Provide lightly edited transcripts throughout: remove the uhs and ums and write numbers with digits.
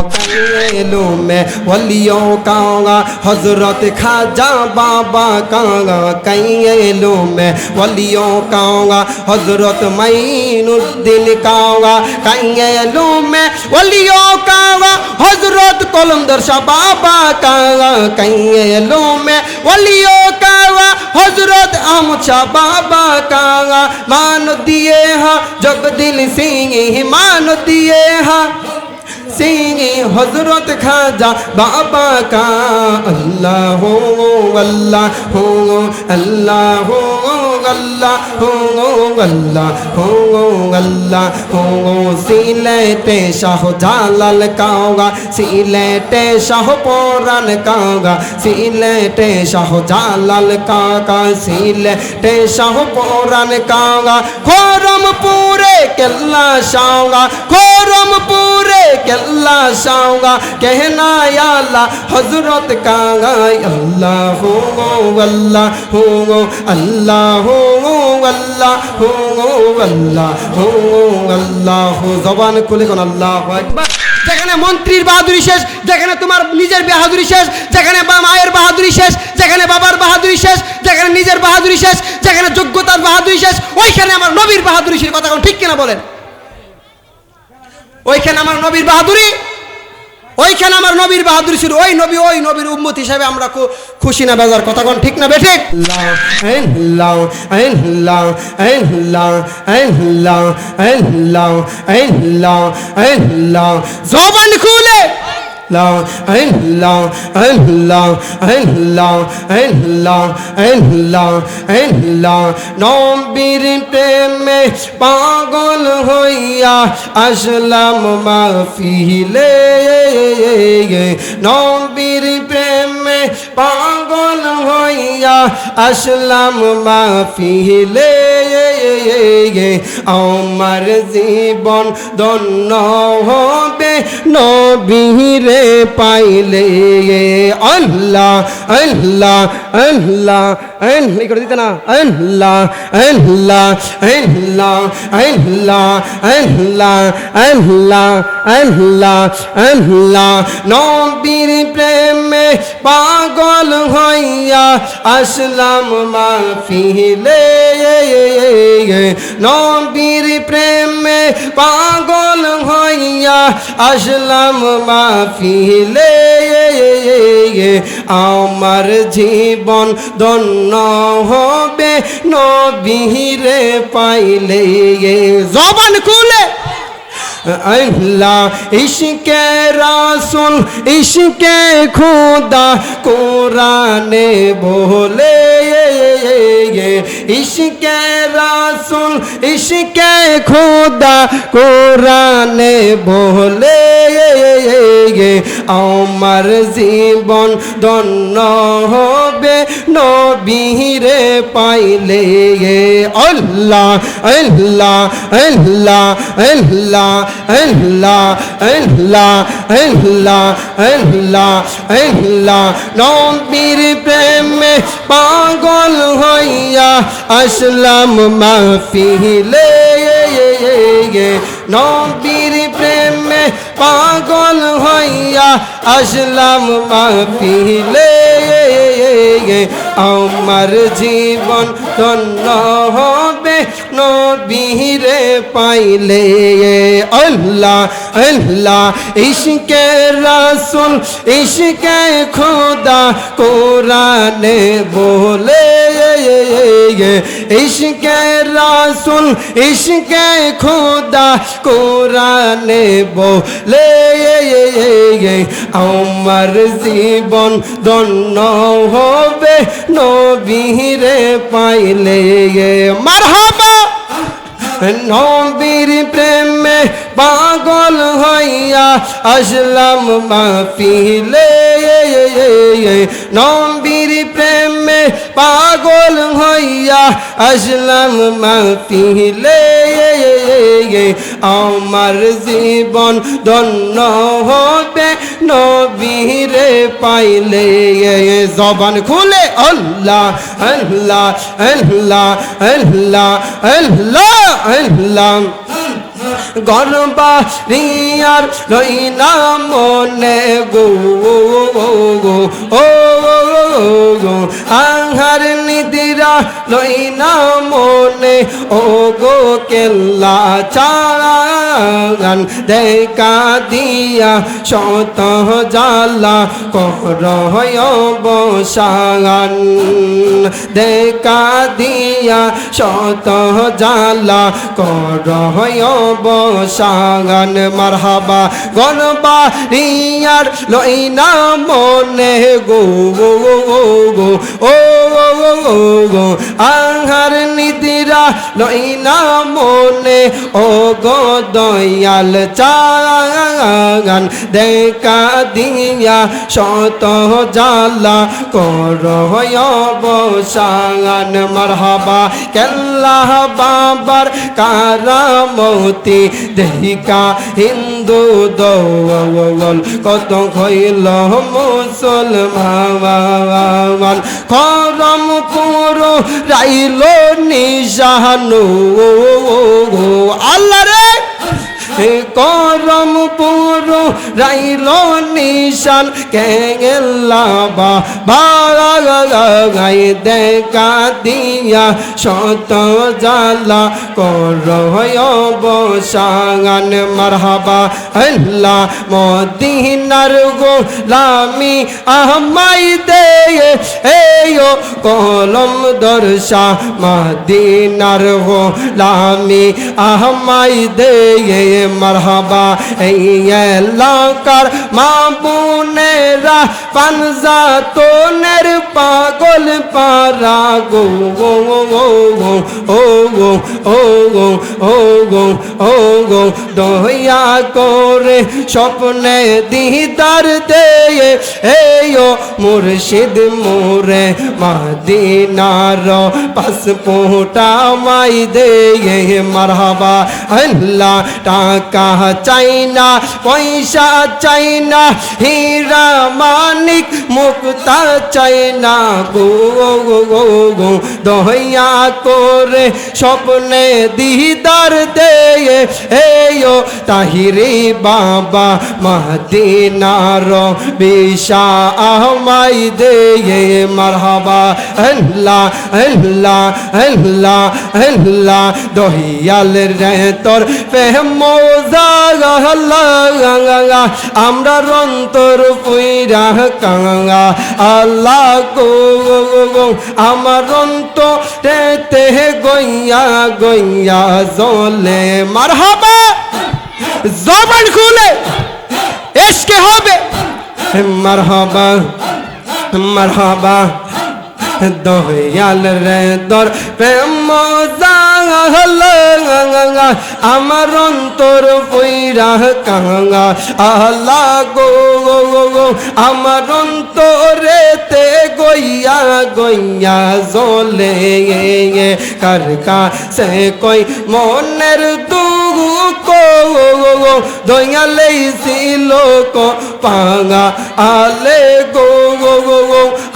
में वलियों का हजरत खाजा बाबा का कैलो में वलियों का हजरत मईनुद्दीन का कैलो में वलियों का हजरत कलंदर शाह बाबा का कैलो में वलियों का हजरत अहमद शाह बाबा का मान दिए हा जगदिल सिंह मान दिए हा सिंह हजरत खाजा बाबा का अल्लाह हो अल्लाह हो अल्लाह हो अल्लाह हो अल्लाह हो अल्लाह हो सिलेटे शाह जालाल कागा सिलेटे शाह पुरान कागा सिलेटे शाह जालाल कागा सिलेटे शाह पुरान कागा खोरमपुरे केल्ला शागा खोरमपुरे केल्ला शागा कहना या अल्लाह हजरत कागा अल्लाह हो अल्लाह हो अल्लाह हो अल्लाह हो अल्लाह हो अल्लाह हो जबान खुले कोन अल्लाहु আকবার যেখানে মন্ত্রীর বাহাদুরি শেষ যেখানে তোমার নিজের বাহাদুরি শেষ যেখানে মায়ের বাহাদুরি শেষ যেখানে বাবার বাহাদুরি শেষ যেখানে নিজের বাহাদুরি শেষ যেখানে যোগ্যতার বাহাদুরি শেষ ওইখানে আমার নবীর বাহাদুরি শেষ কথা কোন ঠিক কিনা বলেন ওইখানে আমার নবীর বাহাদুরি ওইখানে আমার নবীর বাহাদুরি শুরু ওই নবীর উম্মত হিসেবে আমরা খুশি না বেজার কথা কোন ঠিক না বেঠিক জবান খুলে নবীর প্রেমে পাগল হইয়া আসলাম মাহফিলে নবীর প্রেমে পাগল হইয়া আসলাম মাহফিলে আমার জীবন ধন্য হবে নবীরে পাইলে আল্লাহ আল্লাহ আল্লাহ আল্লাহ করে দিতে না আল্লাহ আল্লাহ আল্লাহ আল্লাহ আল্লাহ আল্লাহ আল্লাহ আল্লাহ নবীর প্রেমে পাগল হইয়া আসলাম মাহফিলে নবীর প্রেমে পাগল হইয়া আসলাম মাহফিলে আমার জীবন ধন্য হবে নবীরে পাইলে জবান খুলে अल्लाह इश्क़े रसूल इश्क़े खुदा कुरान बोले इश्क़े रसूल इश्क़े खुदा कुरान बोले আমার জীবন ধন্য হবে নবীরে পাইলে আল্লাহ আল্লাহ আল্লাহ আল্লাহ আল্লাহ আল্লাহ আল্লাহ আল্লাহ আল্লাহ নবীর প্রেমে পাগল হইয়া আসলাম মাহফিলে নবীর প্রেমে পাগল হইয়া আসলাম মাহফিলে আমার জীবন ধন্য হবে নবীরে পাইলে আল্লাহ আল্লাহ ইশকে রাসূল ইশকে খোদা কোরআনে বলে ইশকে রাসূল ইশকে খোদা কোরআনে বলে আমার জীবন ধন্য হবে নবীরে পাইলে মারহাবা নবীর প্রেমে পাগল হইয়া আসলাম মাহফিলে নবীর প্রেমে পাগল হইয়া আসলাম মাহফিলে আমার জীবন ধন্য হবে নবীরে পাইলে জবান খুলে আল্লাহ আল্লাহ আল্লাহ আল্লাহ আল্লাহ আল্লাহ গরবা রিয়ার রইনা মনে গো ও গো আহার নিদিরা লইনা মনে ও গো কেল্লা চারান দেখা দিয়া শত জালা করয় বসান দেখা দিয়া শত জালা করয় বসান মারহাবা গরবা রিয়ার লইনা মনে গো ও গো আহার নিদিরা লইনা মনে ও গো দয়াল চারান দেখা দিয়া শত জালা করয় বসান মারহাবা কেল্লা বাবার কারামতি দেহিকা হিন্দু দৌল কত হইল মুসলমান করম পুরো রাইল নিশানু আল্লাহ রে করম পুরো রাইল নিশান কেল্লা বাগাই দেখা দিয়া শত জালা করয় বসান মারহাবা আল্লাহ মদিনার গোলামি আহমাই দে এয়ো কলম দর্শা মদিনার গোলামি আহমাই দে মারহাবা এই এলাকার মা বোনেরা পানজা তোনের পাগল পারা গো ও গো ও গো ও গো ও গো দয়া করে স্বপ্নে দিদার দে এয়ো মুর্শিদ মোরে মদিনার পাসপোর্টা মাই দে মারহাবা আল্লাহ টাকা চাই না পয়সা চাই না হীরা মানিক মুক্তা চাই না গো গো গো দয়া করে স্বপ্নে দিদার দে এয়ো তাহিরি বাবা মদিনার বিশা আহমাই দে মারহাবা আল্লাহ আল্লাহ আল্লাহ আল্লাহ দহিয়াল রে তোর মৌজা আমরা রন্তর পুইরা কাঙ্গা আল্লাহ গো আমার রন্তরেতে গইয়া গইয়া জলে মারহাবা জবান খুলে এসকে হবে মারহাবা মারহাবা দয়াল রে তোর প্রেম আমার অন্তর পইরা কাঙ্গা আল্লাহ গো আমার অন্তরেতে গইয়া গইয়া জলে কার কাছে কই মনের দুঃখ দয়ালে ছিল পাঙ্গা আলে গো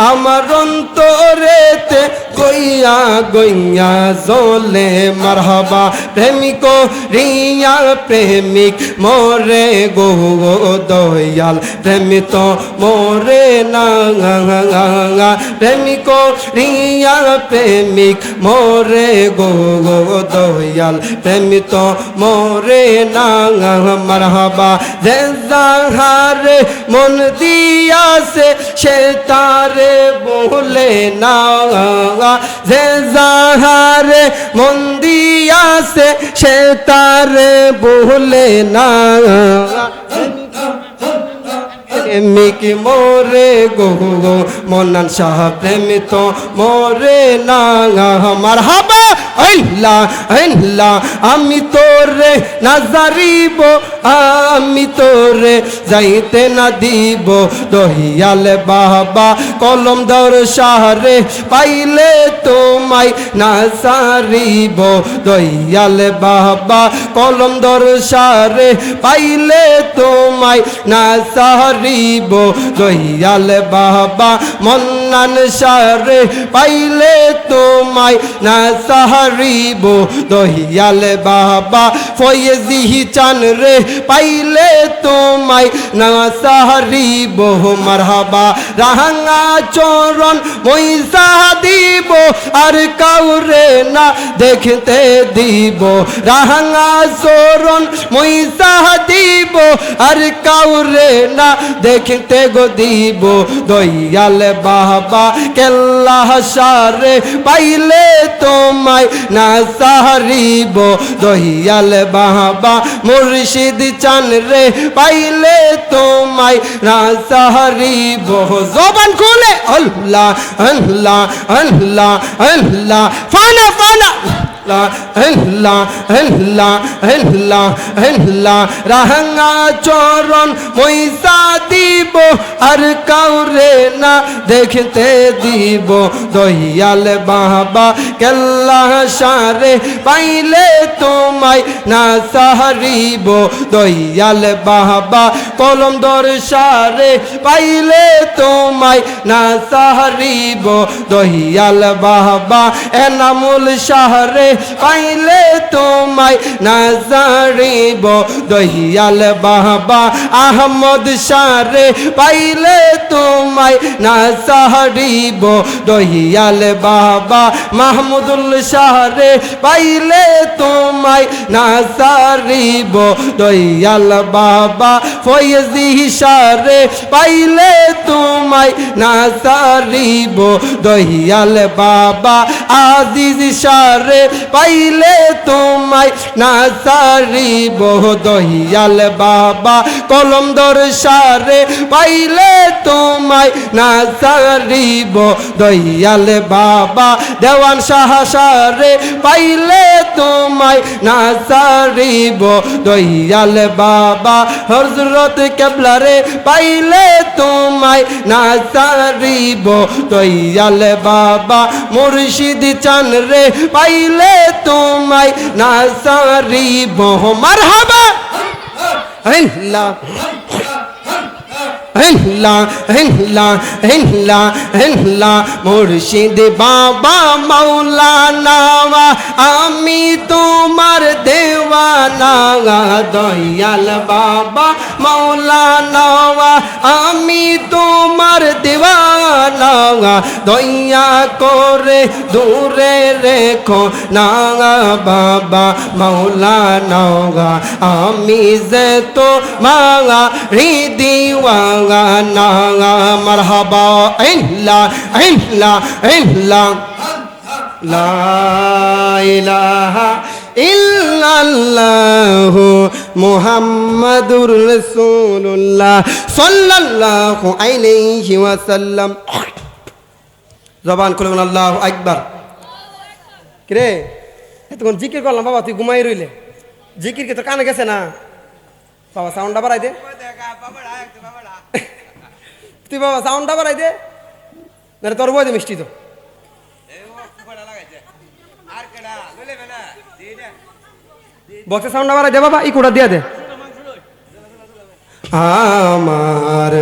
আমার অন্তরেতে গইয়া গইয়া জলে মারহাবা প্রেমিক রিয়া প্রেমিক মোরে গো দয়াল প্রেমিত মোরে না প্রেমিক রিয়া প্রেমিক মোরে গো দয়াল প্রেমিত মোরে না মারহাবা যে যাহারে মন দিয়াছে সে তারে বলে না যে যাহারে মন দিয়াছে সে তারে বলে না প্রেমিক মোরে গো মনান শাহ প্রেমিত মোরে না মারহাবা আল্লাহ আল্লাহ আমি তোরে না জারিব আমি তোরে যাইতে না দিব দহিয়াল বাবা কলম দর শাহরে পাইলে তোমায় না সারিব দহিয়াল বাবা কলম দর শাহরে পাইলে তোমায় না সারিব দহিয়াল বাবা মন জানান সারে পাইলে তোমায় না সাহারিব দহিয়াল বাবা ফয়েজি চান রে পাইলে তোমায় না সাহারিব মারহাবা রাহাঙ্গা চরণ মইসা দিব আর কাউরে না দেখতে দিব রাহাঙ্গা চরণ মইসা দিব আর কাউরে না দেখতে গো দিব দয়াল বাবা কেল্লা সারে পাইলে তোমায় না সাহারিব দয়াল বাবা মুর্শিদ চান রে পাইলে তোমায় না সাহারিব জবান খুলে আল্লাহ আল্লাহ আল্লাহ আল্লাহ ফানা ফানা আল্লাহ আল্লাহ আল্লাহ আল্লাহ রাহাঙ্গা চরণ মইসা দিব আর কাউরে না দেখতে দিব দয়াল বাবা কেল্লা সারে পাইলে তোমায় না সাহারিব দয়াল বাবা কলম দর সারে পাইলে তোমায় না সাহারিব দয়াল বাবা এনামুল সাহারে পাইলে তোমায় না সাহারিব দয়াল বাবা আহমদ সারে পাইলে তোমায় না সাহারিব দয়াল বাবা মাহমুদুল সারে পাইলে তোমায় না সাহারিব দয়াল বাবা ফয়েজি সারে পাইলে তোমায় না সাহারিব দয়াল বাবা আজিজ সারে পাইলে তোমায় না সাহারিব দয়াল বাবা কলম দর সারে পাইলে তোমায় না সাহারিব দয়াল বাবা দেওয়ান শাহ সারে পাইলে তোমায় না সাহারিব দয়াল বাবা হযরত কেবলারে পাইলে তোমায় না সাহারিব দয়াল বাবা মুর্শিদ চান রে পাইলে তোমায় না সাহারিব মারহাবা আল্লাহ আল্লাহ আল্লাহ আল্লাহ আল্লাহ মুর্শিদ বাবা মাওলানা আমি তোমার দেওয়ানা দয়াল বাবা মাওলানা আমি তোমার দেওয়ানা দয়া করে দূরে রেখো না বাবা মাওলানা আমি যে তো মাওলা দিওয়ানা মারহাবা আল্লাহ আল্লাহ আল্লাহ লা ইলাহা ইল্লাল্লাহু মুহাম্মাদুর রাসূলুল্লাহ সাল্লাল্লাহু আলাইহি ওয়াসাল্লাম জবান খুলে বলুন আল্লাহু আকবার রে এতক্ষণ জিকির করলাম বাবা তুই ঘুমাই রইলে জিকির কি তোর কানে গেছে না বাবা সাউন্ডটা বাড়াই দে তুই বাবা সাউন্ডটা বাড়াই দে না তোর বই দে মিষ্টি তো বক্সের সাউন্ডটা বাড়াই দে বাবা ই কোটা দিয়ে দে আমার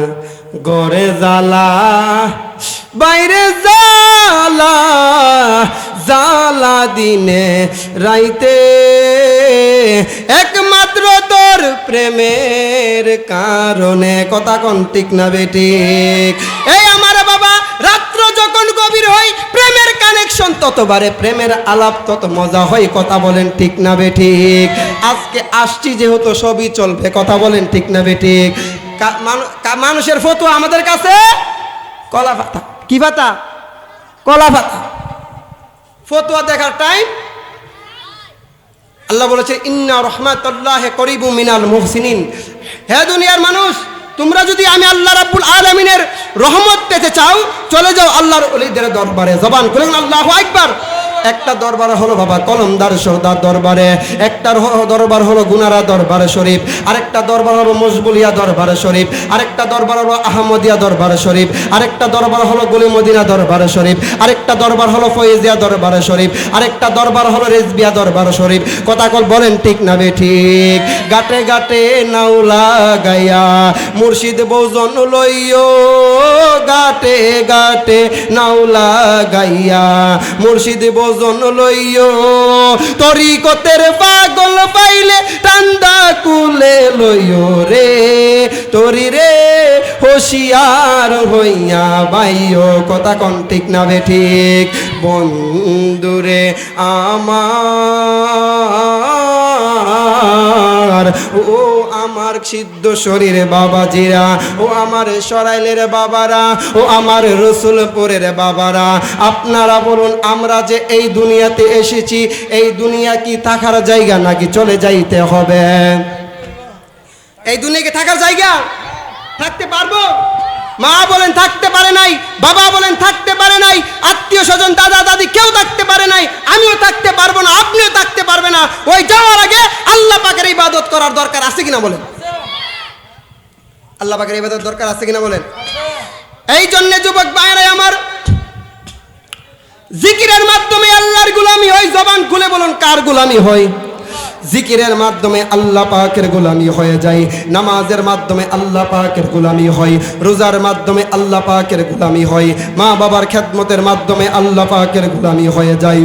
গড়ে জ্বালা বাইরে জ্বালা জ্বালা দিনে রাইতে একমাত্র তোর প্রেমের কারণে কথা কোন ঠিক না বেঠিক এই আমার বাবা রাত্র যখন গভীর হয় প্রেমের কানেকশন তত বাড়ে প্রেমের আলাপ তত মজা হয় কথা বলেন ঠিক না বেঠিক আজকে আসছি যেহেতু সবই চলবে কথা বলেন ঠিক না বেঠিক মানুষের ফতোয়া আমাদের কাছে কলা পাতা কি পাতা কলা পাতা ফতোয়া দেখার টাইম আল্লাহ বলেছে ইন্না রাহমাতুল্লাহি করিবু মিনাল মুহসিনিন হে দুনিয়ার মানুষ তোমরা যদি আমি আল্লাহ রাব্বুল আলামিনের রহমত পেতে চাও চলে যাও আল্লাহর ওলিদের দরবারে জবান খুলে আল্লাহু আকবার একটা দরবার হলো বাবা কলমদার সর্দার দরবারে, একটা দরবার হলো গুনারা দরবার শরীফ, আরেকটা দরবার হলো মজবুলিয়া দরবার শরীফ, আরেকটা দরবার হলো আহমদিয়া দরবার শরীফ, আরেকটা দরবার হলো গলি মদিনা দরবার শরীফ, আরেকটা দরবার হলো ফয়েজিয়া দরবার শরীফ, আরেকটা দরবার হলো রেজবিয়া দরবার শরীফ। কথা কল বলেন ঠিক না বেঠিক? গাটে গাটে নাউলা গায়া মুর্শিদ বৌজন লইও, গাটে গাটে নাউলা গাইয়া মুর্শিদ বৌজন লইও, তরিকতের পাগল পাইলে টান্দা কুলে লইও রে, তরি রে হুঁশিয়ার হইয়া বাইও। কথা কোন ঠিক না বেঠিক? বন্ধুরে আমার, ও আমার সিদ্ধ শরীর বাবাজিরা, ও আমার সরাইলের বাবারা, ও আমার রসুলপুরের বাবারা, আপনারা বলুন আমরা যে এই দুনিয়াতে এসেছি, এই দুনিয়া কি থাকার জায়গা নাকি চলে যাইতে হবে? এই দুনিয়া কি থাকার জায়গা? থাকতে পারবো? মা বলেন থাকতে পারে নাই, বাবা বলেন থাকতে পারে নাই, আত্মীয় স্বজন দাদা দাদি কেউ থাকতে পারে নাই, আমিও থাকতে পারবো না, আপনিও থাকতে পারবে না। ওই যাওয়ার আগে আল্লাহ পাকের ইবাদত করার দরকার আছে কিনা বলেন? আল্লাহ পাকের ইবাদত দরকার আছে কিনা বলেন? এই জন্য যুবক ভাইরা আমার, জিকিরের মাধ্যমে আল্লাহর গোলামি হয়। জবান খুলে বলুন কার গোলামি হয়? জিকিরের মাধ্যমে আল্লাহ পাকের গোলামি হয়ে যায়, নামাজের মাধ্যমে আল্লাহ পাকের গোলামি হয়, রোজার মাধ্যমে আল্লাহ পাকের গোলামি হয়, মা বাবার খেদমতের মাধ্যমে আল্লাহ পাকের গোলামি হয়ে যায়,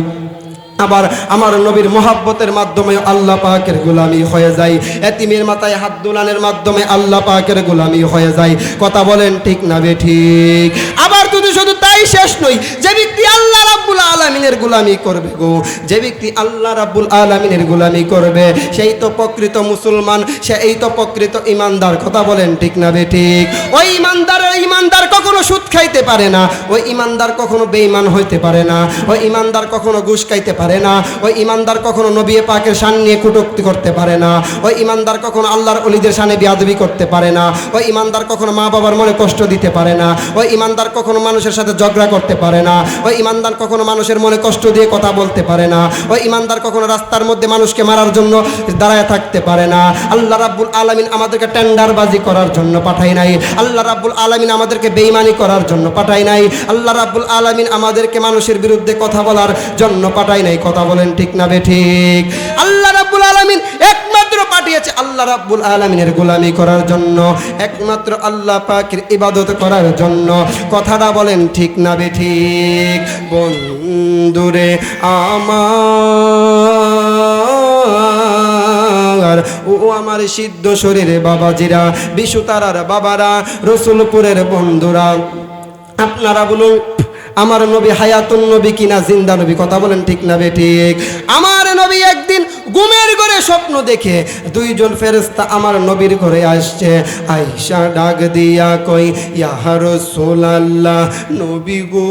আবার আমার নবীর মোহাব্বতের মাধ্যমে আল্লাহ পাকের গোলামি হয়ে যায়, এতিমের মাথায় হাত দুলানের মাধ্যমে আল্লাহ পাকের গোলামি হয়ে যায়। কথা বলেন ঠিক না বেঠিক? আবার শুধু তাই শেষ নই, যে ব্যক্তি আল্লাহ রাব্বুল আলামিনের গোলামি করবে গো, যে ব্যক্তি আল্লাহ রাব্বুল আলামিনের গোলামি করবে, সেই তো প্রকৃত মুসলমান, সেই তো প্রকৃত ইমানদার। কথা বলেন ঠিক না বেঠিক? ওই ইমানদার কখনো সুদ খাইতে পারে না, ওই ইমানদার কখনো বেঈমান হইতে পারে না, ওই ইমানদার কখনো ঘুষ খাইতে পারে না, ওই ইমানদার কখনো নবী পাকের শান নিয়ে কটূক্তি করতে পারে না, ওই ইমানদার কখনো আল্লাহর ওলিদের শানে বেয়াদবি করতে পারে না, ওই ইমানদার কখনো মা বাবার মনে কষ্ট দিতে পারে না, ওই ইমানদার কখনো মানুষের সাথে ঝগড়া করতে পারে না, ওই ইমানদার কখনো মানুষের মনে কষ্ট দিয়ে কথা বলতে পারে না, ওই ইমানদার কখনো রাস্তার মধ্যে মানুষকে মারার জন্য দাঁড়ায় থাকতে পারে না। আল্লাহ রাব্বুল আলামিন আমাদেরকে টেন্ডারবাজি করার জন্য পাঠায় নাই, আল্লাহ রাব্বুল আলামিন আমাদেরকে বেঈমানি করার জন্য পাঠায় নাই, আল্লাহ রাব্বুল আলামিন আমাদেরকে মানুষের বিরুদ্ধে কথা বলার জন্য পাঠায় নাই। কথা বলেন ঠিক না বেঠিক? আল্লাহ রাব্বুল আলামিন একমাত্র পাঠিয়েছে আল্লাহ রাব্বুল আলামিনের গোলামি করার জন্য, একমাত্র আল্লাহ পাকের ইবাদত করার জন্য। কথাটা বলেন ঠিক না বেঠিক? বন্ধুরে আমার, ও আমার সিদ্ধ শরীরে বাবাজিরা, বিশুতারার বাবারা, রসুলপুরের বন্ধুরা, আপনারা বলুন আমার নবী হায়াতুন নবী কিনা জিন্দা নবী? কথা বলেন ঠিক না বেঠিক? আমার নবী একদিন ঘুমের ঘরে স্বপ্ন দেখে দুইজন ফেরেশতা আমার নবীর ঘরে আসছে। আয়েশা ডাক দিয়া কই, ইয়া রাসূলুল্লাহ, নবী গো,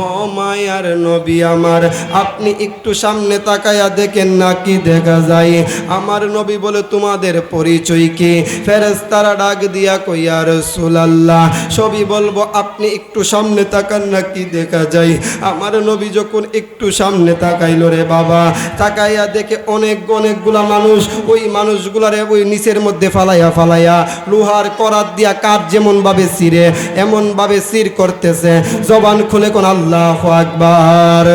ও মায়ার নবী আমার, আপনি একটু সামনে তাকায়া দেখেন না কি দেখা যায়? আমার নবী বলে, তোমাদের পরিচয় কি? ফেরেশতারা ডাক দিয়া কই, ইয়া রাসূলুল্লাহ, সবই বলবো, আপনি একটু সামনে তাকান না কি দেখা যায়? আমার নবী যখন একটু সামনে তাকাইল রে বাবা, তাকাইয়া দেখে অনেকগুলা মানুষ, ওই মানুষগুলারে ওই নিচের মধ্যে ফালাইয়া লোহার করাত দিয়া কাঠ যেমন ভাবে ছিঁড়ে এমন ভাবে ছিঁড় করতেছে। জবান খুলে কোন আল্লাহু আকবার,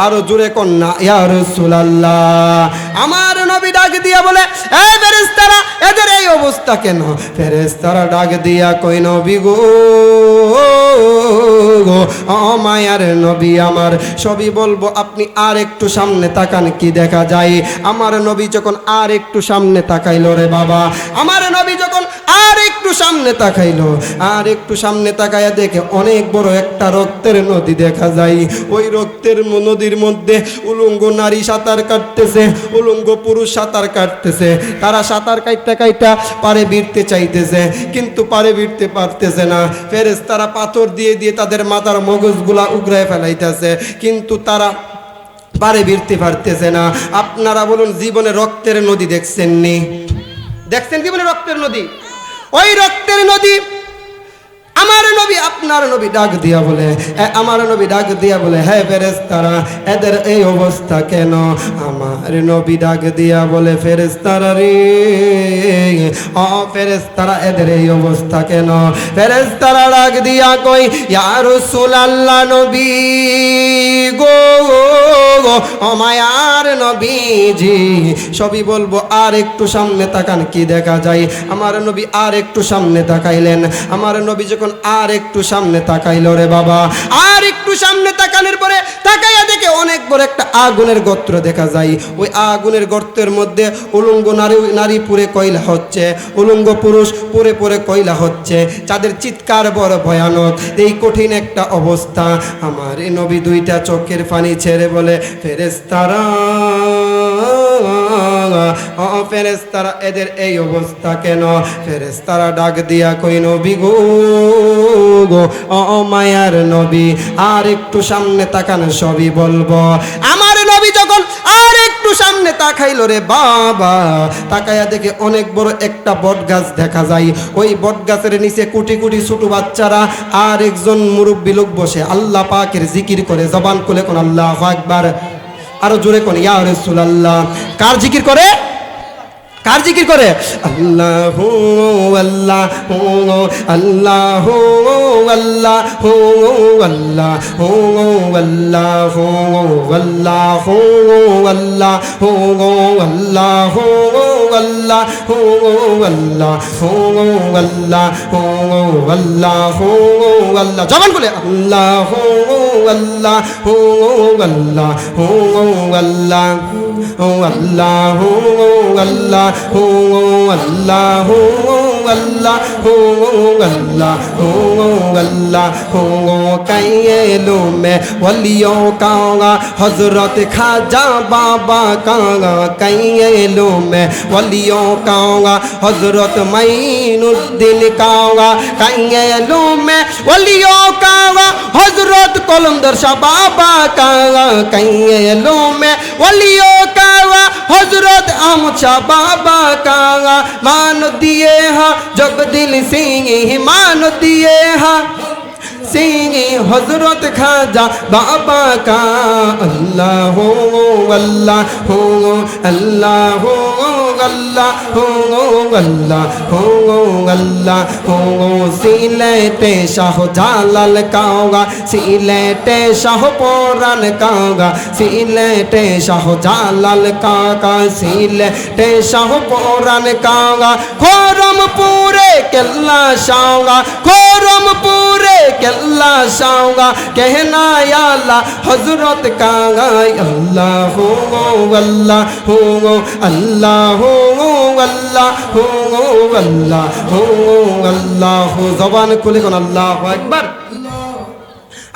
আরো জোরে কোন না ইয়া রাসূলুল্লাহ। আমার নবী ডাক দিয়া বলে, এই ফেরেশতারা, এদের এই অবস্থা কেন? ফেরেশতারা ডাক দিয়া কই, নবী গো, ও মায়ার নবী আমার, সবই বলবো, আপনি আর একটু সামনে তাকান কি দেখা যায়? আমার নবী যখন আর একটু সামনে তাকাইলো রে বাবা, আমার নবী যখন আর একটু সামনে তাকাইলো, আর একটু সামনে তাকাইয়া দেখে অনেক বড় একটা রক্তের নদী দেখা যায়। ওই রক্তের নদীর মধ্যে উলঙ্গ নারী সাঁতার কাটতেছে, উলঙ্গ পুরুষ সাঁতার কাটতেছে। তারা সাঁতার কাইটা পারে ভিড়তে চাইতেছে, কিন্তু পারে ভিড়তে পারতেছে না। ফেরেশতারা পাথর দিয়ে তাদের মাথার মগজগুলা উগড়ায় ফেলাইতেছে, কিন্তু তারা পারে ভিড়তে পারতেছে না। আপনারা বলুন, জীবনে রক্তের নদী দেখছেন নি? দেখছেন জীবনে রক্তের নদী? ওই রক্তের নদী আমার নবী আপনার নবী ডাক দিয়া বলে, আমার নবী ডাক দিয়া বলে, হে ফেরেশতারা এদের এই অবস্থা কেন? আমার নবী ডাক দিয়া বলে, ফেরেশতারা রে, ও ফেরেশতারা এদের এই অবস্থা কেন? ফেরেশতারা ডাক দিয়া কই, ইয়া রাসূলুল্লাহ নবী গো, ও মায়ার নবীজি, সবই বলবো, আর একটু সামনে তাকান কি দেখা যায়? আমার নবী আর একটু সামনে তাকাইলেন। আমার নবী যখন আর একটু সামনে তাকাইলো রে বাবা, আর একটু সামনে তাকানোর পরে তাকাইয়া দেখে অনেক বড় একটা আগুনের গর্ত দেখা যায়। ওই আগুনের গর্তের মধ্যে উলঙ্গ নারী পুরে কয়লা হচ্ছে, উলঙ্গ পুরুষ পুরে পুরে কয়লা হচ্ছে, যাদের চিৎকার বড় ভয়ানক। এই কঠিন একটা অবস্থা। আমার নবী দুইটা চোখের পানি ছেড়ে বলে, ফেরেশতারা, ও ফেরেশতারা এদের এই অবস্থা কেন? ফেরেশতারা ডাক দিয়া কই, নবী গো, ও মায়ার নবী, আর একটু সামনে তাকান সবই বলবো। আমার নবী যখন আর একটু সামনে তাকাইলো রে বাবা, তাকাইয়া দেখে অনেক বড় একটা বট গাছ দেখা যায়। ওই বট গাছের নিচে কোটি কোটি ছোট বাচ্চারা আর একজন মুরব্বী লোক বসে আল্লাহ পাকের জিকির করে। জবান খুলে কোন আল্লাহু আকবার, আরো জোরে কোন ইয়া রাসূলুল্লাহ। কার জিকির করে? কার জিকির করে? আল্লাহু আল্লাহু আল্লাহু আল্লাহু আল্লাহু আল্লাহু আল্লাহু আল্লাহু আল্লাহু আল্লাহু আল্লাহু আল্লাহু আল্লাহ। জবান খুলে আল্লাহু আল্লাহু আল্লাহু আল্লাহু আল্লাহু আল্লাহু আল্লাহু আল্লাহু আল্লাহু আল্লাহু কাইয়েলো মে ওলিयों का हजरत खाजा बाबा का काइएलो में वलियों का हजरत माइनुद्दीन का काइएलो में वलियों का हजरत कलंदर शाह बाबा का काइएलो में वलियों का हजरत अहमद शाह बाबा का मान दिए हा जगदिल सिंह मान दिए हा सिंह हजरत खाजा बाबा का अल्लाह अल्लाह अल्लाह अल्लाह अल्लाह अल्लाह सिलेटे शाह जालाल कागा सिलेटे शाह पोरान कागा सिलेटे शाह जालाल कागा सिलेटे शाह पोरान कागा खोरमपुरे केल्ला शागा खोरमपुरे केल्ला शागा कहना या अल्लाह हजरत कागा अल्लाह अल्लाह अल्लाह अल्लाह अल्लाह अल्लाह जबान खुले कोन अल्लाहु আকবার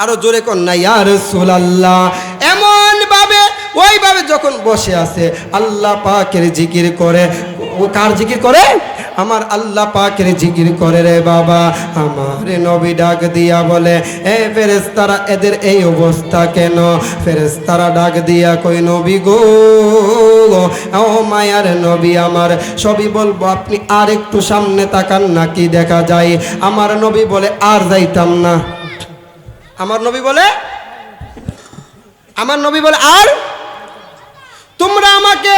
আরো জোরে কোন না ইয়া রাসূলুল্লাহ। এমন ভাবে ওইভাবে যখন বসে আছে আল্লাহ পাকের জিকির করে। ও কার জিকির করে? আমার আল্লাহ পাকের জিকির করে রে বাবা। আমার নবী ডাক দিয়া বলে, এ ফেরেশতারা এদের এই অবস্থা কেন? ফেরেশতারা ডাক দিয়া কই, নবী গো, ও মায়ার নবী আমার, সবই বলবো, আপনি আর একটু সামনে তাকান না কি দেখা যায়? আমার নবী বলে, আর যাইতাম না। আমার নবী বলে, আমার নবী বলে, আর তোমরা আমাকে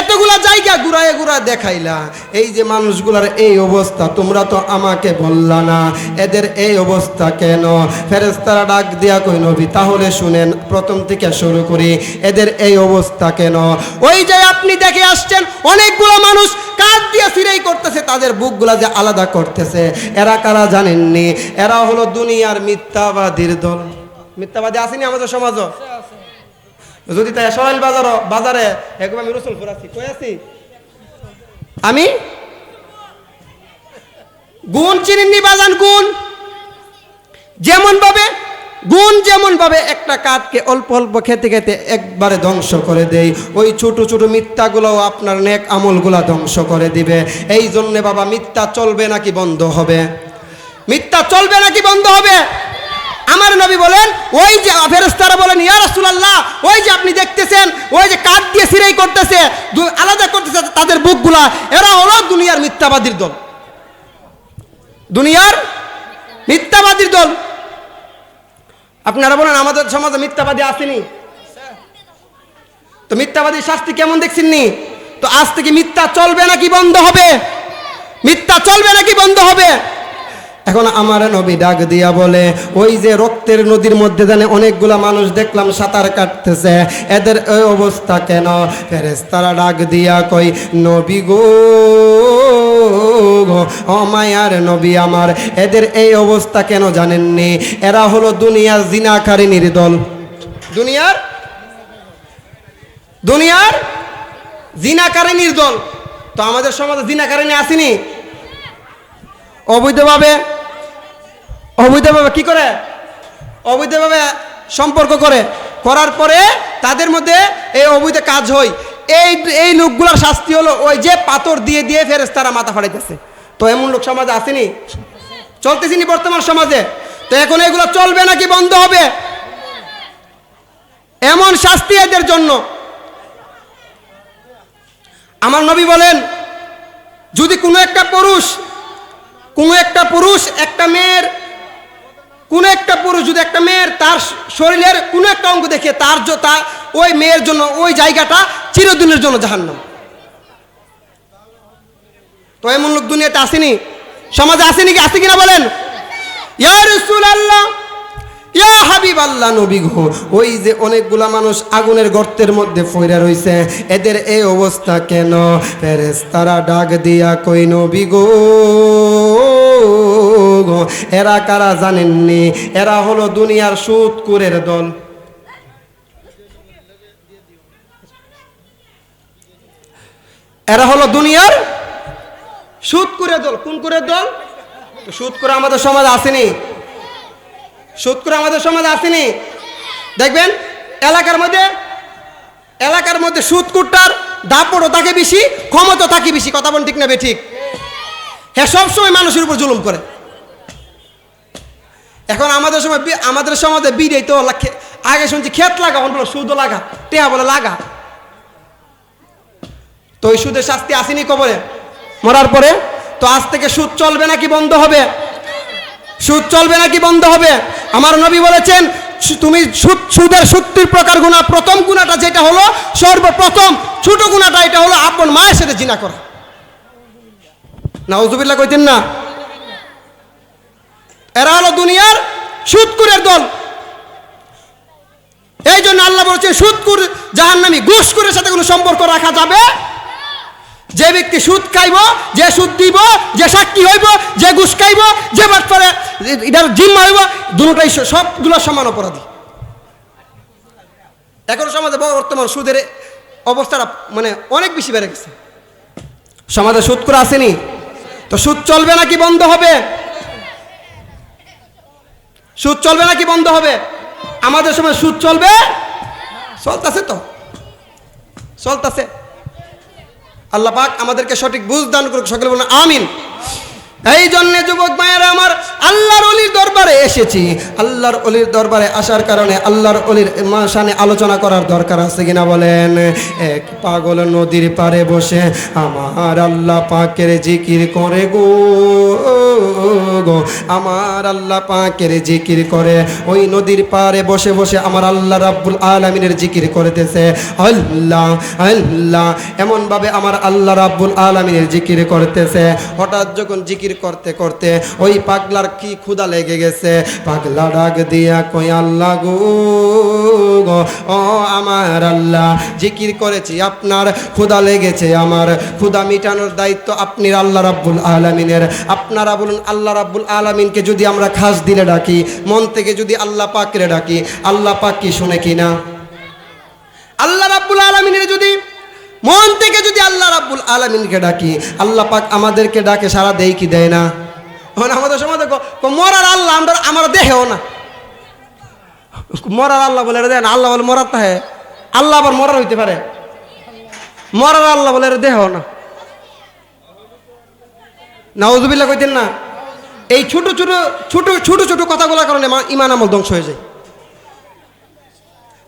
এতগুলা জায়গা ঘুরায় ঘুরায় দেখাইলা, এই যে মানুষগুলার এই অবস্থা, তোমরা তো আমাকে বললা না এদের এই অবস্থা কেন? ফেরেশতারা ডাক দিয়া কই, নবী তাহলে শুনেন, প্রথম থেকে শুরু করি, এদের এই অবস্থা কেন? ওই যে আপনি দেখে আসছেন অনেকগুলো মানুষ কাঁধ দিয়ে সিরাই করতেছে, তাদের বুকগুলা যে আলাদা করতেছে, এরা কারা জানেননি? এরা হলো দুনিয়ার মিথ্যাবাদীর দল। মিথ্যাবাদী আসেনি আমাদের সমাজও? যদি তাই সরাইল বাজারে একবার আমি রসুলপুর আছি, কই আছি আমি, গুণ চিনিনি বাজান? গুণ যেমন ভাবে একটা কাঠকে অল্প অল্প খেতে খেতে একবারে ধ্বংস করে দেয়, ওই ছোট ছোট মিথ্যাগুলোও আপনার নেক আমলগুলা ধ্বংস করে দিবে। এই জন্য বাবা, মিথ্যা চলবে নাকি বন্ধ হবে? মিথ্যা চলবে নাকি বন্ধ হবে? আমার নবী বলেন, ওই যে ফেরেশতারা বলেন, ইয়া রাসূলুল্লাহ, ওই যে আপনি দেখতেছেন ওই যে কাঠ দিয়ে সিরাই করতেছে, আলাদা করতেছে তাদের বুকগুলা, এরা হলো দুনিয়ার মিথ্যাবাদীর দল। দুনিয়ার মিথ্যাবাদীর দল। আপনারা বলেন আমাদের সমাজে মিথ্যাবাদী আসেনি? তো মিথ্যাবাদীর শাস্তি কেমন দেখছেননি? তো আজ থেকে মিথ্যা চলবে নাকি বন্ধ হবে? মিথ্যা চলবে নাকি বন্ধ হবে? এখন আমার নবী ডাক দিয়া বলে, ওই যে রক্তের নদীর মধ্যে জানে অনেকগুলা মানুষ দেখলাম সাঁতার কাটতেছে, এদের এই অবস্থা কেন? ফেরেশতারা ডাক দিয়া কই, নবী গো, ও মায়ার নবী আমার, এদের এই অবস্থা কেন জানেননি? এরা হলো দুনিয়ার জিনাকারিনীর দল। দুনিয়ার জিনাকারিনীর দল। তো আমাদের সমাজে জিনাকারিনী আসেনি? অবৈধভাবে কি করে? অবৈধভাবে সম্পর্ক করার পরে তাদের মধ্যে এই অবৈধ কাজ হয়। এই লোকগুলোর শাস্তি হলো ওই যে পাথর দিয়ে দিয়ে ফেরেশতারা মাথা ফাড়াইতেছে। তো এমন লোক সমাজে আসেনি? চলতেছিনি বর্তমান সমাজে। তো এখন এগুলো চলবে নাকি বন্ধ হবে? এমন শাস্তি এদের জন্য। আমার নবী বলেন, যদি কোনো একটা পুরুষ যদি একটা মেয়ের তার শরীরের কোনো একটা অঙ্গ দেখে তার ওই মেয়ের জন্য ওই জায়গাটা চিরদিনের জন্য জাহান্নাম। তো এমন লোক দুনিয়াতে আসেনি? সমাজে আসেনি কি? আসে কিনা বলেন? ইয়া রাসূলুল্লাহ, ইয়া হাবিবাল্লাহ, নবী গো, ওই যে অনেকগুলা মানুষ আগুনের গর্তের মধ্যে পড়ে রইছে, এদের এই অবস্থা কেন? ফেরেশতারা ডাক দিয়া কই, নবী গো, এরা কারা জানেননি? এরা হলো দুনিয়ার সুদখোরের দল। এরা হলো দুনিয়ার সুদখোরের দল। কোন করে দল? তো সুদখোর আমাদের সমাজে আসেনি? সুদখোর আমাদের সমাজে আসেনি? দেখবেন এলাকার মধ্যে সুদখোরটার দাপটও থাকে বেশি, ক্ষমতা থাকে বেশি। কথা বলেন ঠিক না ঠিক? হ্যাঁ, সবসময় মানুষের উপর জুলুম করে। এখন আমাদের সমাজে বিদেই তো আগে শুনছি ক্ষেত লাগা, বলো সুদও লাগা, টেহা বলে লাগা। তো ওই সুদের শাস্তি আসেনি কবরে মরার পরে? তো আজ থেকে সুদ চলবে নাকি বন্ধ হবে? সুদ চলবে নাকি বন্ধ হবে? আমার নবী বলেছেন, তুমি সুদের 70 প্রকার গুনাহ, প্রথম গুনাহটা যেটা হলো সর্বপ্রথম ছোট গুনাহটা, এটা হলো আপন মায়ের সাথে জিনা করা। নাউজুবিল্লাহ কইতেন না? এরা হলো দুনিয়ার সুদখোরের দল। এই জন্য আল্লাহ বলেছেন, সুদখোর জাহান্নামী, ঘুষখোরের সাথে কোনো সম্পর্ক রাখা যাবে। যে ব্যক্তি সুদ খাইব, যে সুদ দিব, যে সাক্ষী হইব, যে ঘুষ খাইব, যে বাটপারে এটার জিম্মা হইব, দুটোটাই সবগুলো সমান অপরাধী। এখন সমাজে বর্তমান সুদের অবস্থাটা মানে অনেক বেশি বেড়ে গেছে। সমাজে সুদ করে আসেনি? তো সুদ চলবে নাকি বন্ধ হবে? সুদ চলবে নাকি বন্ধ হবে? আমাদের সময় সুদ চলবে? চলতেছে তো, চলতেছে। আল্লাহ পাক আমাদেরকে সঠিক বুঝ দান করুক, সকলে বলুন আমিন। এই জন্য যুবক মায়েরা আমার, আল্লাহর ওলির দরবারে এসেছি। আল্লাহর ওলির দরবারে আসার কারণে আল্লাহর ওলির শানে আলোচনা করার দরকার আছে কিনা বলেন? এক পাগল নদীর পারে বসে আমার আল্লাহ পাকের জিকির করে গো, আমার আল্লাহ পাকের জিকির করে। ওই নদীর পারে বসে বসে আমার আল্লাহ রাব্বুল আলামিনের জিকির করতেছে। আল্লাহ আল্লাহ এমনভাবে আমার আল্লাহ রাব্বুল আলামিনের জিকির করতেছে। হঠাৎ যখন জিকির করতে করতে ওই পাগলার কি ক্ষুধা লেগে গেছে, পাগলা ডাক দিয়া কই, আল্লাহ গো, ও আমার আল্লাহ, জিকির করেছি, আপনার ক্ষুধা লেগেছে, আমার ক্ষুধা মিটানোর দায়িত্ব আপনি আল্লাহ রাব্বুল আলামিনের। আপনারা বলুন, আল্লাহ রাব্বুল আলামিনকে যদি আমরা খাস দিলে ডাকি, মন থেকে যদি আল্লাহ পাকরে ডাকি, আল্লাহ পাক কি শুনে কিনা? আল্লাহ রাব্বুল আলামিনের যদি মন থেকে যদি আল্লাহ রাব্বুল আলামিনকে ডাকি, আল্লাহ পাক আমাদেরকে ডাকে, সারা দেয় কি দেয় না? আমাদের সমাজে মরার আল্লাহ আমরা দেহেও না। মরার আল্লাহ বলে দেন, আল্লাহ বলে মরার তাহে, আল্লাহ আবার মরার হইতে পারে? মরার আল্লাহ বলে দেহেও না। নাউজুবিল্লাহ কইতেন না? এই ছোট ছোট কথাগুলোর কারণে ইমান আমল ধ্বংস হয়ে যায়।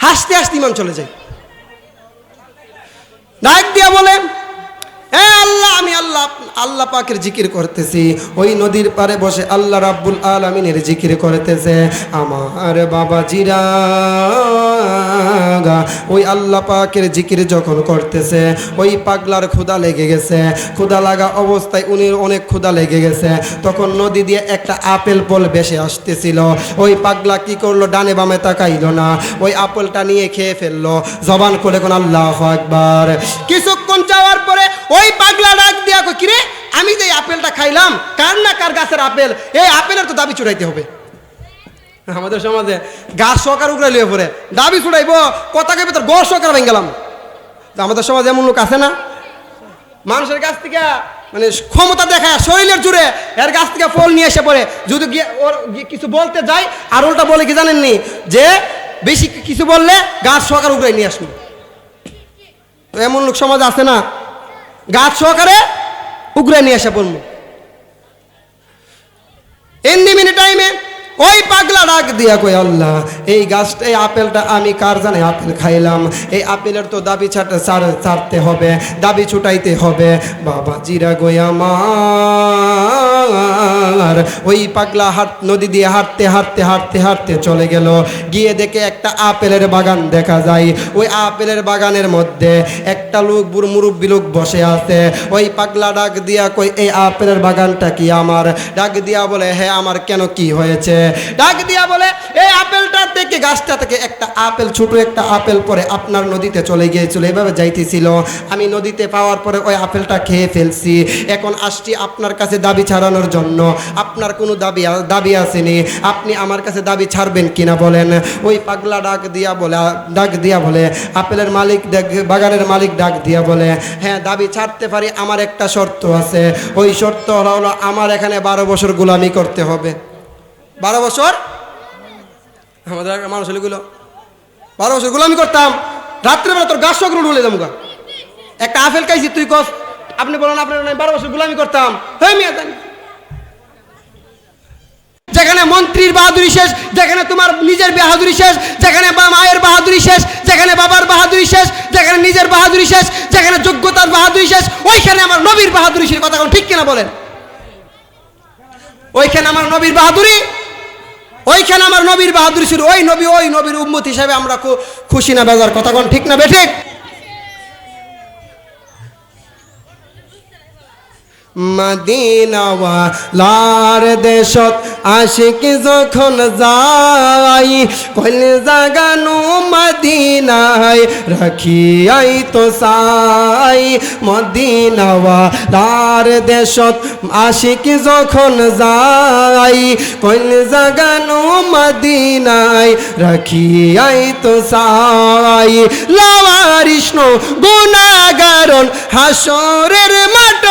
হাসতে হাসতে ইমান চলে যায়। ডাক দিয়া বলে, হ্যাঁ আল্লাহ, আমি আল্লাহ, আল্লাহ পাকের জিকির করতেছি, ওই নদীর পারে বসে আল্লাহ রাব্বুল আলামিনের জিকির করতেছে। আমার বাবাজিরা ওই আল্লাহ পাকের জিকির যখন করতেছে, ওই পাগলার ক্ষুধা লেগে গেছে। ক্ষুধা লাগা অবস্থায় উনির অনেক ক্ষুধা লেগে গেছে। তখন নদী দিয়ে একটা আপেল ফল ভেসে আসতেছিল। ওই পাগলা কি করলো, ডানে বামে তাকাইলো না, ওই আপেলটা নিয়ে খেয়ে ফেললো। জবান করে কোন আল্লাহু আকবার। কিছুক্ষণ যাওয়ার পরে ওই পাগলা ডাক দিয়া কই, কিরে আমি যে আপেলটা খাইলাম, কার না কার গাছের আপেল, এই আপেলের তো দাবি চুরাইতে হবে। আমাদের সমাজে গাছ সহকার উগড়াই লিয়ে পরে দাবি ছুটাইব, কথা কইবে তোর গড় সহকার ভেঙে গেলাম। আমাদের সমাজে এমন লোক আছে না, মানুষের কাছ থেকে মানে ক্ষমতা দেখায় শরীরের জুড়ে এর কাছ থেকে ফল নিয়ে এসে পড়ে। যদি গিয়ে ওর কিছু বলতে যায় আর ওটা বলে কি জানেননি, যে বেশি কিছু বললে গাছ সহকার উগড়াই নিয়ে আসুন। এমন লোক সমাজে আছে না, গাছ সহকারে উগড়াই নিয়ে এসে পড়ল। এন্ডি মিনি টাইমে ওই পাগলা ডাক দিয়া কই, আল্লাহ এই গাছটা, এই আপেলটা আমি কার জানে আপেল খাইলাম, এই আপেলের তো দাবি ছাড়তে হবে, দাবি ছুটাইতে হবে। বাবা জিরা গই আমার, ওই পাগলা নদী দিয়ে হাঁটতে হাঁটতে হাঁটতে হাঁটতে চলে গেল। গিয়ে দেখে একটা আপেলের বাগান দেখা যায়। ওই আপেলের বাগানের মধ্যে একটা লোক, বুড়ো মুরব্বী লোক বসে আছে। ওই পাগলা ডাক দিয়া কই, এই আপেলের বাগানটা কি আমার? ডাক দিয়া বলে, হ্যাঁ আমার। কেন, কি হয়েছে? ডাক দিয়া বলে, এই আপেলটা থেকে, গাছটা থেকে একটা আপেল, ছোট একটা আপেল পরে আপনার নদীতে চলে গিয়েছিল, এভাবে যাইতেছিল। আমি নদীতে পাওয়ার পরে ওই আপেলটা খেয়ে ফেলছি। এখন আসছি আপনার কাছে দাবি ছাড়ানোর জন্য। আপনার কোনো দাবি আসেনি, আপনি আমার কাছে দাবি ছাড়বেন কিনা বলেন। ওই পাগলা ডাক দিয়া বলে আপেলের মালিক, বাগানের মালিক ডাক দিয়া বলে, হ্যাঁ দাবি ছাড়তে পারি, আমার একটা শর্ত আছে। ওই শর্ত হলো আমার এখানে 12 বছর গোলামি করতে হবে। 12 বছর আমাদের মানুষ হলেগুলো 12 বছর গোলামি করতাম। রাত্রেবেলা তোর গাছ সকল ঢুলে যাবো, একটা আপেল খাইছি তুই কস, আপনি বলেন আপনার 12 বছর গোলামি করতাম। যেখানে মন্ত্রীর বাহাদুরি শেষ, যেখানে তোমার নিজের বাহাদুরি শেষ, যেখানে মায়ের বাহাদুরি শেষ, যেখানে বাবার বাহাদুরি শেষ, যেখানে নিজের বাহাদুরি শেষ, যেখানে যোগ্যতার বাহাদুরি শেষ, ওইখানে আমার নবীর বাহাদুরি শেষ। কথা ঠিক কিনা বলেন? ওইখানে আমার নবীর বাহাদুরি, ওইখানে আমার নবীর বাহাদুরি শুরু। ওই নবীর উম্মত হিসাবে আমরা খুশি না বেজার? কথা কোন ঠিক না বেঠিক? মদিনাওয়ালার দেশত আশিক যখন যাই, কইলে জাগানো মদিনায় রাখিয়াই তো চাই। মদিনাওয়ালার দেশত আশিক যখন যাই, কইলে জাগানো মদিনায় রাখিয়াই তো চাই। লাওয়ারিষ্ণ গুনাহগারন হাসরের মাঠত,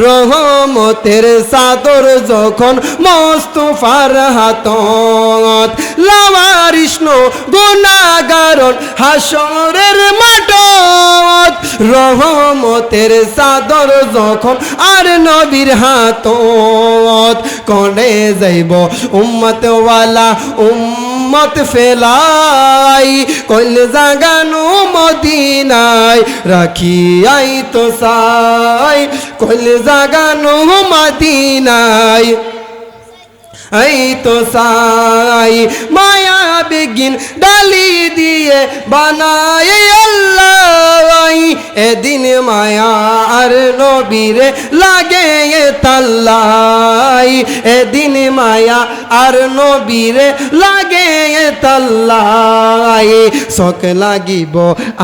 রহমতের চাদর যখন মোস্তফার হাতত। লাওয়ারিষ্ণ গুনাহগারন হাসরের মাঠত, রহমতের চাদর যখন আর নবীর হাতত। কোনে যাইব উম্মতওয়ালা উম্মত ফেলাই, কইলে জাগানো মদিনায় রাখিয়াই তো চাই। কইলে জাগানো মদিনায় এই তো চাই। মায়া বেগিন ডালি দিয়ে বানায় আল্লাহ, এদিন মায়া আর নবীরে লাগে তাল্লাই। এদিন মায়া আর নবীরে লাগে তাল্লাই। শোক লাগিব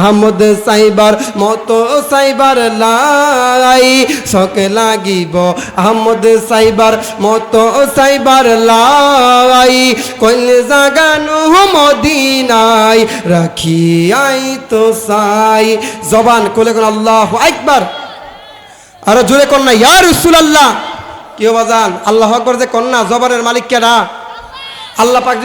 আহমদ সাইবার মতো সাইবার লাই। শোক লাগিব আহমদ সাইবার মতো সাইবার লাই। কইলে জাগানো মদিনায় রাখিয়াই তো চাই। জবান কোলে কোন আল্লাহু আকবার, আর জোরে কন্যা ইয়া রাসূলুল্লাহ। কেউ বাজান আল্লাহু আকবার যে কন্যা, জবানের মালিক কেডা? আল্লাহ পাক।